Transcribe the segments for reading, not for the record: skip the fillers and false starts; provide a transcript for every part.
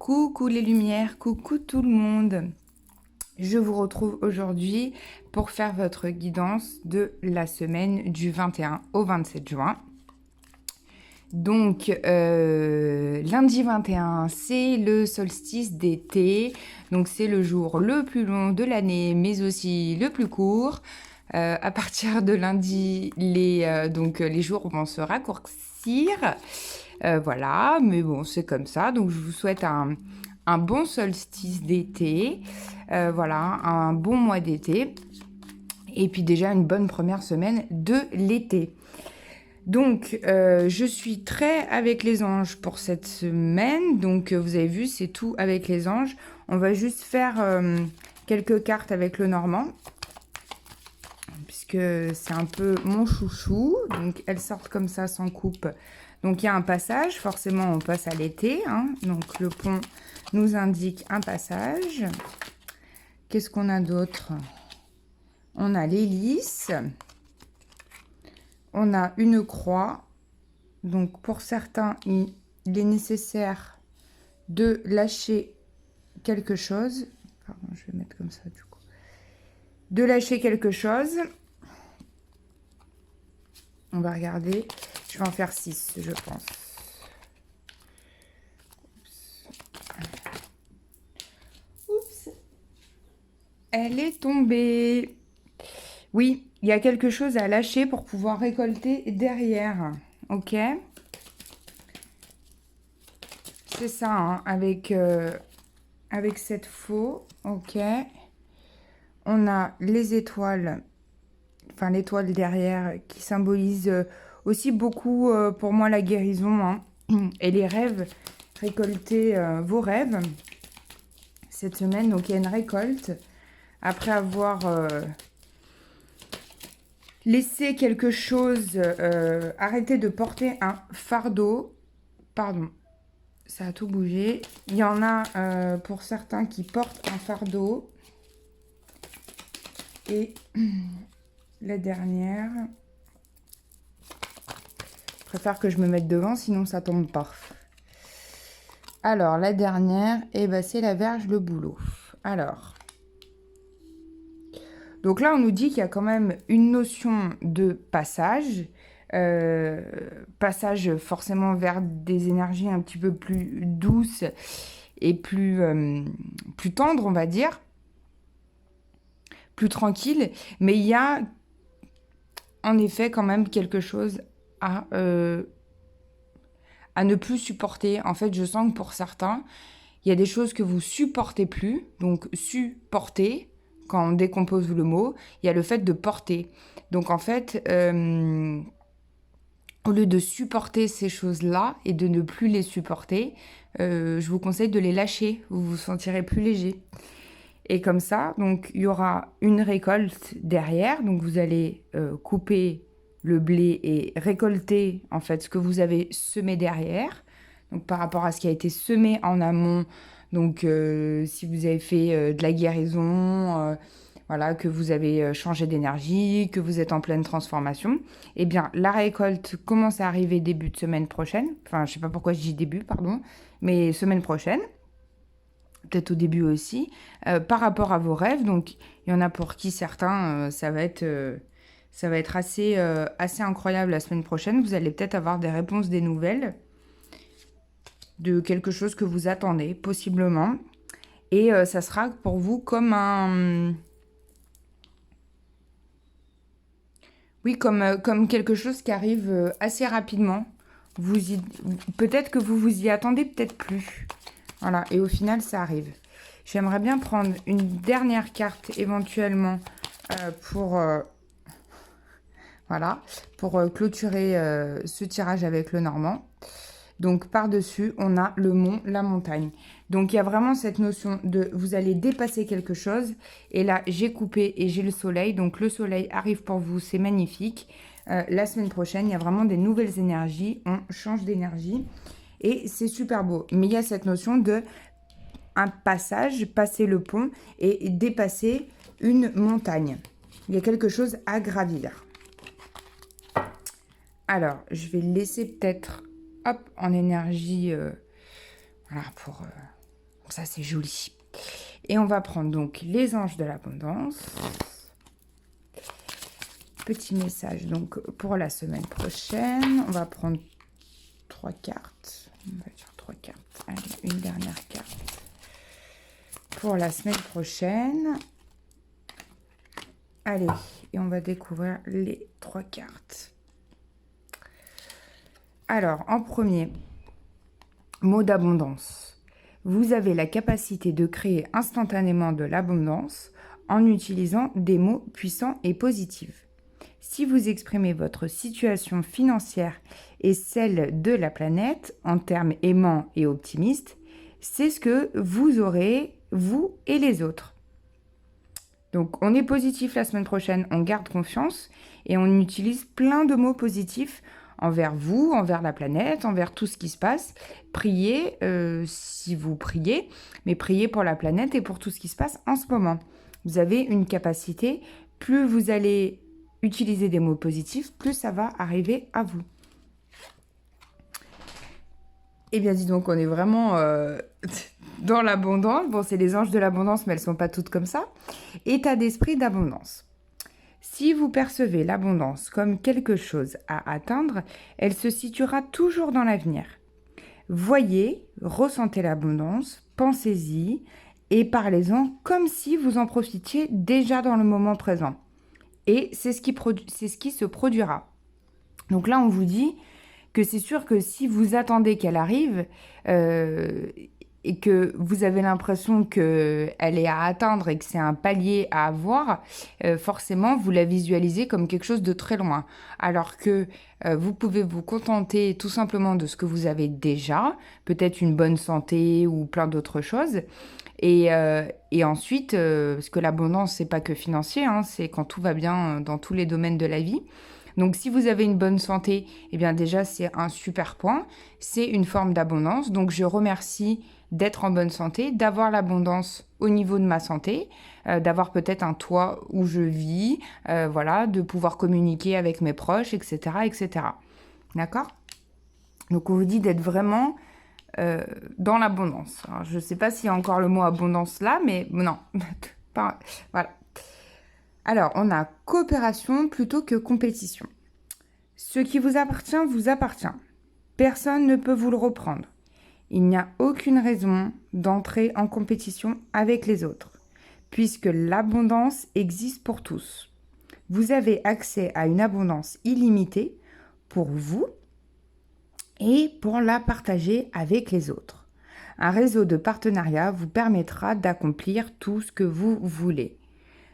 Coucou les lumières, coucou tout le monde. Je vous retrouve aujourd'hui pour faire votre guidance de la semaine du 21 au 27 juin. Donc, lundi 21, c'est le solstice d'été. Donc, c'est le jour le plus long de l'année, mais aussi le plus court. À partir de lundi, les jours vont se raccourcir. Voilà, mais bon, c'est comme ça. Donc, je vous souhaite un bon solstice d'été. Voilà, un bon mois d'été. Et puis déjà, une bonne première semaine de l'été. Donc, je suis très avec les anges pour cette semaine. Donc, vous avez vu, c'est tout avec les anges. On va juste faire quelques cartes avec le Normand, puisque c'est un peu mon chouchou. Donc, elles sortent comme ça, sans coupe. Donc, il y a un passage. Forcément, on passe à l'été. Hein. Donc, le pont nous indique un passage. Qu'est-ce qu'on a d'autre? On a l'hélice. On a une croix. Donc, pour certains, il est nécessaire de lâcher quelque chose. Pardon, je vais mettre comme ça, du coup. De lâcher quelque chose. On va regarder. Je vais en faire 6, je pense. Oups. Elle est tombée. Oui, il y a quelque chose à lâcher pour pouvoir récolter derrière. Ok. C'est ça, hein, avec cette faux. Ok. On a les étoiles, enfin l'étoile derrière, qui symbolise aussi beaucoup pour moi la guérison, hein, et les rêves. Récolter vos rêves cette semaine. Donc il y a une récolte après avoir laissé quelque chose, arrêter de porter un fardeau. Pardon, ça a tout bougé. Il y en a pour certains qui portent un fardeau. Et la dernière, je préfère que je me mette devant, sinon ça tombe pas. Alors, la dernière, c'est la Vierge, le boulot. Alors, donc là, on nous dit qu'il y a quand même une notion de passage. Passage forcément vers des énergies un petit peu plus douces et plus tendres, on va dire. Plus tranquille. Mais il y a en effet quand même quelque chose à ne plus supporter. En fait, je sens que pour certains, il y a des choses que vous supportez plus. Donc, supporter, quand on décompose le mot, il y a le fait de porter. Donc, en fait, au lieu de supporter ces choses-là et de ne plus les supporter, je vous conseille de les lâcher. Vous vous sentirez plus léger. Et comme ça, donc, il y aura une récolte derrière. Donc, vous allez couper le blé et récolter, en fait, ce que vous avez semé derrière. Donc, par rapport à ce qui a été semé en amont. Donc, si vous avez fait de la guérison, voilà, que vous avez changé d'énergie, que vous êtes en pleine transformation, eh bien, la récolte commence à arriver début de semaine prochaine. Enfin, je ne sais pas pourquoi je dis début, pardon, mais semaine prochaine. Peut-être au début aussi, par rapport à vos rêves. Donc, il y en a pour qui certains, ça va être assez incroyable la semaine prochaine. Vous allez peut-être avoir des réponses, des nouvelles de quelque chose que vous attendez, possiblement. Et ça sera pour vous comme un... Oui, comme quelque chose qui arrive assez rapidement. Peut-être que vous vous y attendez, peut-être plus. Voilà, et au final, ça arrive. J'aimerais bien prendre une dernière carte éventuellement pour clôturer ce tirage avec le Normand. Donc, par-dessus, on a le mont, la montagne. Donc, il y a vraiment cette notion de vous allez dépasser quelque chose. Et là, j'ai coupé et j'ai le soleil. Donc, le soleil arrive pour vous, c'est magnifique. La semaine prochaine, il y a vraiment des nouvelles énergies. On change d'énergie. Et c'est super beau. Mais il y a cette notion de un passage, passer le pont et dépasser une montagne. Il y a quelque chose à gravir. Alors, je vais laisser peut-être, hop, en énergie, voilà, pour Ça, c'est joli. Et on va prendre donc les anges de l'abondance. Petit message donc pour la semaine prochaine. On va prendre 3 cartes. On va faire 3 cartes. Allez, une dernière carte. Pour la semaine prochaine. Allez, et on va découvrir les 3 cartes. Alors, en premier, mot d'abondance. Vous avez la capacité de créer instantanément de l'abondance en utilisant des mots puissants et positifs. Si vous exprimez votre situation financière et celle de la planète en termes aimants et optimistes, c'est ce que vous aurez, vous et les autres. Donc, on est positif la semaine prochaine, on garde confiance et on utilise plein de mots positifs envers vous, envers la planète, envers tout ce qui se passe. Priez si vous priez, mais priez pour la planète et pour tout ce qui se passe en ce moment. Vous avez une capacité, plus vous allez utiliser des mots positifs, plus ça va arriver à vous. Eh bien, dis donc, on est vraiment dans l'abondance. Bon, c'est les anges de l'abondance, mais elles ne sont pas toutes comme ça. État d'esprit d'abondance. Si vous percevez l'abondance comme quelque chose à atteindre, elle se situera toujours dans l'avenir. Voyez, ressentez l'abondance, pensez-y et parlez-en comme si vous en profitiez déjà dans le moment présent. Et c'est ce qui se produira. Donc là, on vous dit que c'est sûr que si vous attendez qu'elle arrive et que vous avez l'impression qu'elle est à atteindre et que c'est un palier à avoir, forcément, vous la visualisez comme quelque chose de très loin. Alors que vous pouvez vous contenter tout simplement de ce que vous avez déjà, peut-être une bonne santé ou plein d'autres choses. Et ensuite, parce que l'abondance, c'est pas que financier, hein, c'est quand tout va bien dans tous les domaines de la vie. Donc, si vous avez une bonne santé, eh bien déjà, c'est un super point. C'est une forme d'abondance. Donc, je remercie d'être en bonne santé, d'avoir l'abondance au niveau de ma santé, d'avoir peut-être un toit où je vis, voilà, de pouvoir communiquer avec mes proches, etc., etc. D'accord ? Donc, on vous dit d'être vraiment dans l'abondance. Alors, je ne sais pas s'il y a encore le mot abondance là, mais non. Voilà. Alors, on a coopération plutôt que compétition. Ce qui vous appartient. Personne ne peut vous le reprendre. Il n'y a aucune raison d'entrer en compétition avec les autres, puisque l'abondance existe pour tous. Vous avez accès à une abondance illimitée pour vous et pour la partager avec les autres. Un réseau de partenariats vous permettra d'accomplir tout ce que vous voulez.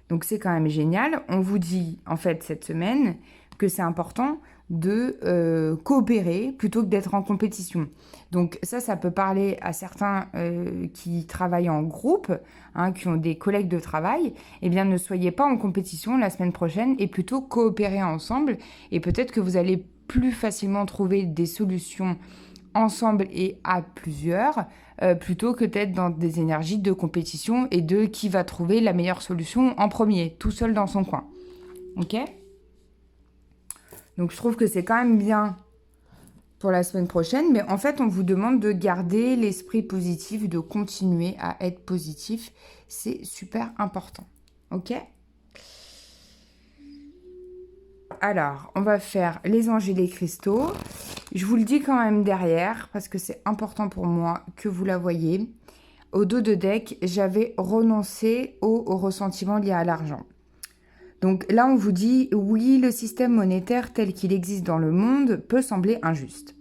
Donc c'est quand même génial. On vous dit en fait cette semaine que c'est important de coopérer plutôt que d'être en compétition. Donc ça peut parler à certains qui travaillent en groupe, hein, qui ont des collègues de travail. Eh bien, ne soyez pas en compétition la semaine prochaine et plutôt coopérer ensemble. Et peut-être que vous allez plus facilement trouver des solutions ensemble et à plusieurs, plutôt que d'être dans des énergies de compétition et de qui va trouver la meilleure solution en premier, tout seul dans son coin. Ok ? Donc je trouve que c'est quand même bien pour la semaine prochaine, mais en fait on vous demande de garder l'esprit positif, de continuer à être positif. C'est super important. Ok ? Alors, on va faire les anges et les cristaux. Je vous le dis quand même derrière, parce que c'est important pour moi que vous la voyez. Au dos de deck, j'avais renoncé au ressentiment lié à l'argent. Donc là, on vous dit, oui, le système monétaire tel qu'il existe dans le monde peut sembler injuste.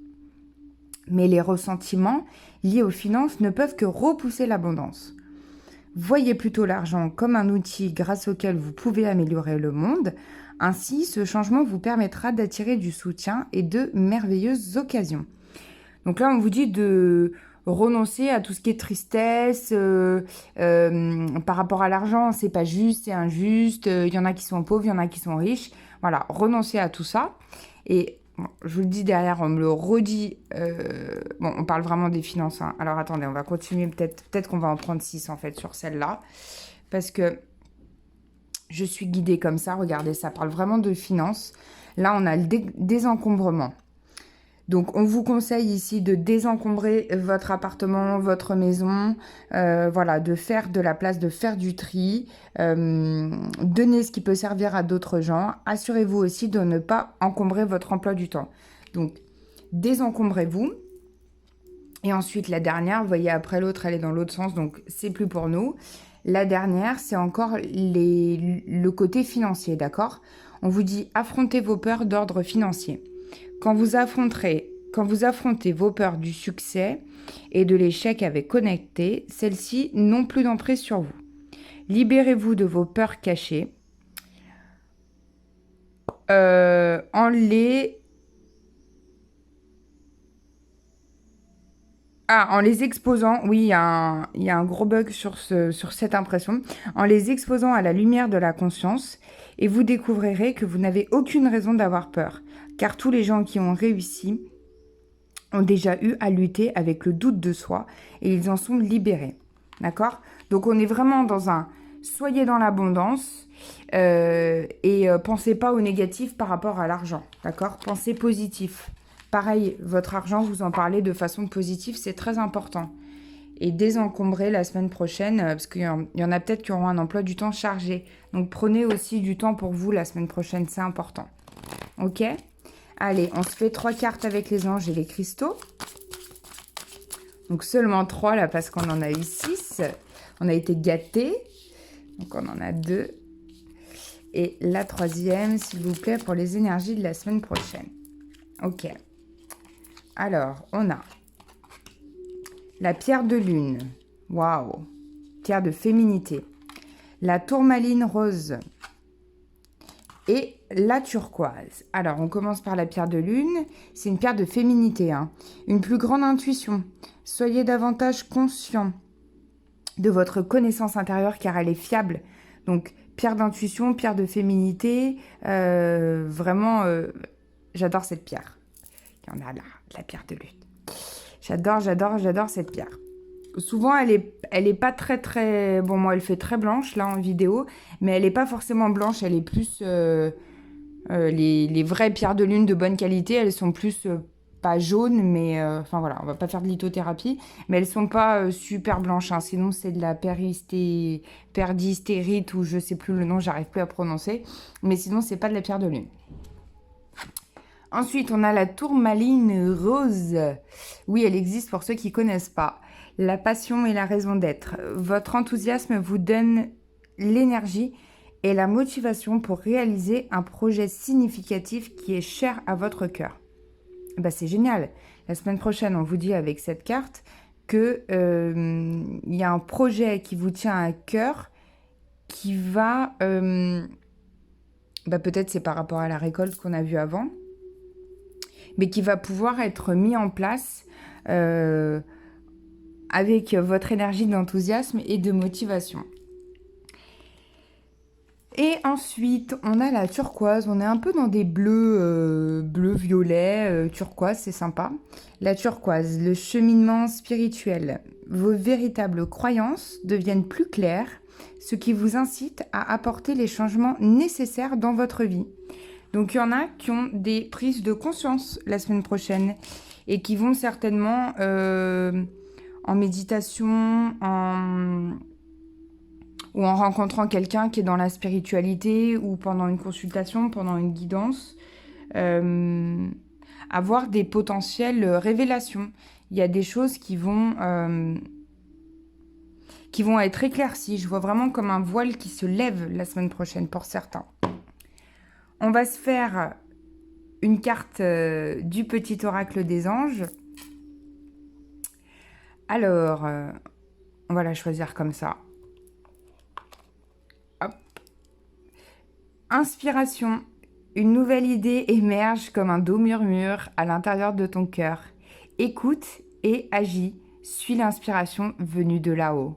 Mais les ressentiments liés aux finances ne peuvent que repousser l'abondance. Voyez plutôt l'argent comme un outil grâce auquel vous pouvez améliorer le monde. Ainsi, ce changement vous permettra d'attirer du soutien et de merveilleuses occasions. Donc là, on vous dit de renoncer à tout ce qui est tristesse par rapport à l'argent. C'est pas juste, c'est injuste. Il y en a qui sont pauvres, il y en a qui sont riches. Voilà, renoncez à tout ça. Et bon, je vous le dis derrière, on me le redit. Bon, on parle vraiment des finances. Hein. Alors attendez, on va continuer. Peut-être qu'on va en prendre 6 en fait sur celle-là. Parce que je suis guidée comme ça. Regardez, ça parle vraiment de finances. Là, on a le désencombrement. Donc, on vous conseille ici de désencombrer votre appartement, votre maison, voilà, de faire de la place, de faire du tri, donner ce qui peut servir à d'autres gens. Assurez-vous aussi de ne pas encombrer votre emploi du temps. Donc, désencombrez-vous. Et ensuite, la dernière, vous voyez, après l'autre, elle est dans l'autre sens, donc c'est plus pour nous. La dernière, c'est encore le côté financier, d'accord? On vous dit affrontez vos peurs d'ordre financier. Quand vous affrontez vos peurs du succès et de l'échec avec connecté, celles-ci n'ont plus d'emprise sur vous. Libérez-vous de vos peurs cachées en les exposant, oui, il y a un gros bug sur cette impression, en les exposant à la lumière de la conscience, et vous découvrirez que vous n'avez aucune raison d'avoir peur, car tous les gens qui ont réussi ont déjà eu à lutter avec le doute de soi, et ils en sont libérés, d'accord? Donc on est vraiment dans un soyez dans l'abondance, et pensez pas au négatif par rapport à l'argent, d'accord? Pensez positif. Pareil, votre argent, vous en parlez de façon positive, c'est très important. Et désencombrer la semaine prochaine, parce qu'il y en a peut-être qui auront un emploi du temps chargé. Donc prenez aussi du temps pour vous la semaine prochaine, c'est important. Ok? Allez, on se fait 3 cartes avec les anges et les cristaux. Donc seulement 3 là, parce qu'on en a eu 6. On a été gâtés. Donc on en a 2. Et la 3e, s'il vous plaît, pour les énergies de la semaine prochaine. Ok. Alors, on a la pierre de lune. Waouh! Pierre de féminité. La tourmaline rose. Et la turquoise. Alors, on commence par la pierre de lune. C'est une pierre de féminité. Une plus grande intuition. Soyez davantage conscient de votre connaissance intérieure car elle est fiable. Donc, pierre d'intuition, pierre de féminité. Vraiment, j'adore cette pierre. Il y en a là, la pierre de lune. J'adore cette pierre. Souvent, elle est pas très... Bon, moi, elle fait très blanche, là, en vidéo. Mais elle n'est pas forcément blanche. Elle est plus... les vraies pierres de lune de bonne qualité, elles sont plus... pas jaunes, mais... Enfin, voilà, on va pas faire de lithothérapie. Mais elles sont pas super blanches. Sinon, c'est de la perdistérite ou je sais plus le nom, j'arrive plus à prononcer. Mais sinon, c'est pas de la pierre de lune. Ensuite, on a la tourmaline rose. Oui, elle existe pour ceux qui ne connaissent pas. La passion et la raison d'être. Votre enthousiasme vous donne l'énergie et la motivation pour réaliser un projet significatif qui est cher à votre cœur. C'est génial. La semaine prochaine, on vous dit avec cette carte qu'il y a un projet qui vous tient à cœur qui va... peut-être c'est par rapport à la récolte qu'on a vue avant, mais qui va pouvoir être mis en place avec votre énergie d'enthousiasme et de motivation. Et ensuite, on a la turquoise. On est un peu dans des bleus, violets, turquoise, c'est sympa. La turquoise, le cheminement spirituel. Vos véritables croyances deviennent plus claires, ce qui vous incite à apporter les changements nécessaires dans votre vie. Donc, il y en a qui ont des prises de conscience la semaine prochaine et qui vont certainement en méditation, ou en rencontrant quelqu'un qui est dans la spiritualité ou pendant une consultation, pendant une guidance, avoir des potentielles révélations. Il y a des choses qui vont être éclaircies. Je vois vraiment comme un voile qui se lève la semaine prochaine pour certains. On va se faire une carte du petit oracle des anges. Alors, on va la choisir comme ça. Hop. Inspiration. Une nouvelle idée émerge comme un doux murmure à l'intérieur de ton cœur. Écoute et agis. Suis l'inspiration venue de là-haut.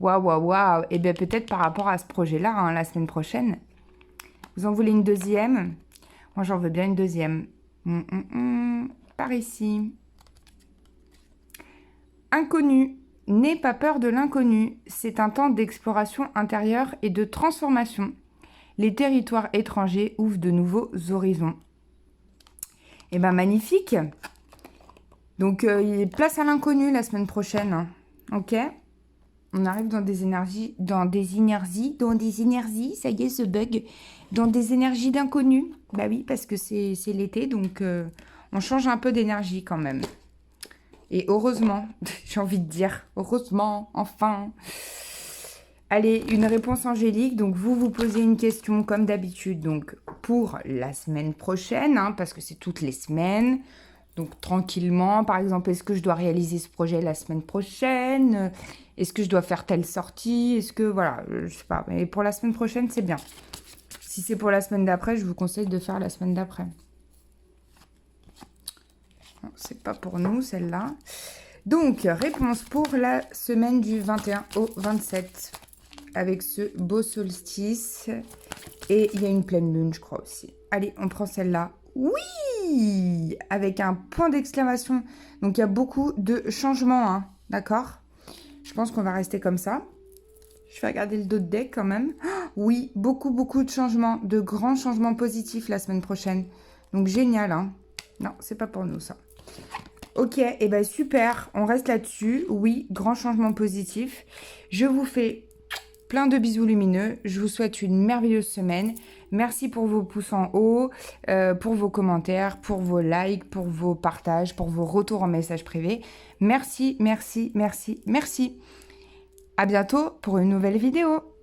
Waouh. Et bien peut-être par rapport à ce projet-là, la semaine prochaine. Vous en voulez une deuxième? Moi, j'en veux bien une deuxième. Par ici. Inconnu. N'aie pas peur de l'inconnu. C'est un temps d'exploration intérieure et de transformation. Les territoires étrangers ouvrent de nouveaux horizons. Eh bien, magnifique. Donc, place à l'inconnu la semaine prochaine. Hein. Ok? On arrive dans des énergies, ça y est, ce bug, dans des énergies d'inconnu. Bah oui, parce que c'est l'été, donc on change un peu d'énergie quand même. Et heureusement, j'ai envie de dire, heureusement, enfin. Allez, une réponse angélique. Donc, vous posez une question comme d'habitude, donc pour la semaine prochaine, hein, parce que c'est toutes les semaines. Donc, tranquillement, par exemple, est-ce que je dois réaliser ce projet la semaine prochaine? Est-ce que je dois faire telle sortie? Est-ce que, voilà, je sais pas. Mais pour la semaine prochaine, c'est bien. Si c'est pour la semaine d'après, je vous conseille de faire la semaine d'après. C'est pas pour nous, celle-là. Donc, réponse pour la semaine du 21 au 27. Avec ce beau solstice. Et il y a une pleine lune, je crois aussi. Allez, on prend celle-là. Oui! Avec un point d'exclamation. Donc, il y a beaucoup de changements, hein, d'accord? Je pense qu'on va rester comme ça. Je vais regarder le dos de deck quand même. Oui, beaucoup de changements, de grands changements positifs la semaine prochaine. Donc, génial, hein? Non, c'est pas pour nous, ça. Ok, et ben super, on reste là-dessus. Oui, grand changement positif. Je vous fais plein de bisous lumineux. Je vous souhaite une merveilleuse semaine. Merci pour vos pouces en haut, pour vos commentaires, pour vos likes, pour vos partages, pour vos retours en message privé. Merci, merci, merci, merci. À bientôt pour une nouvelle vidéo.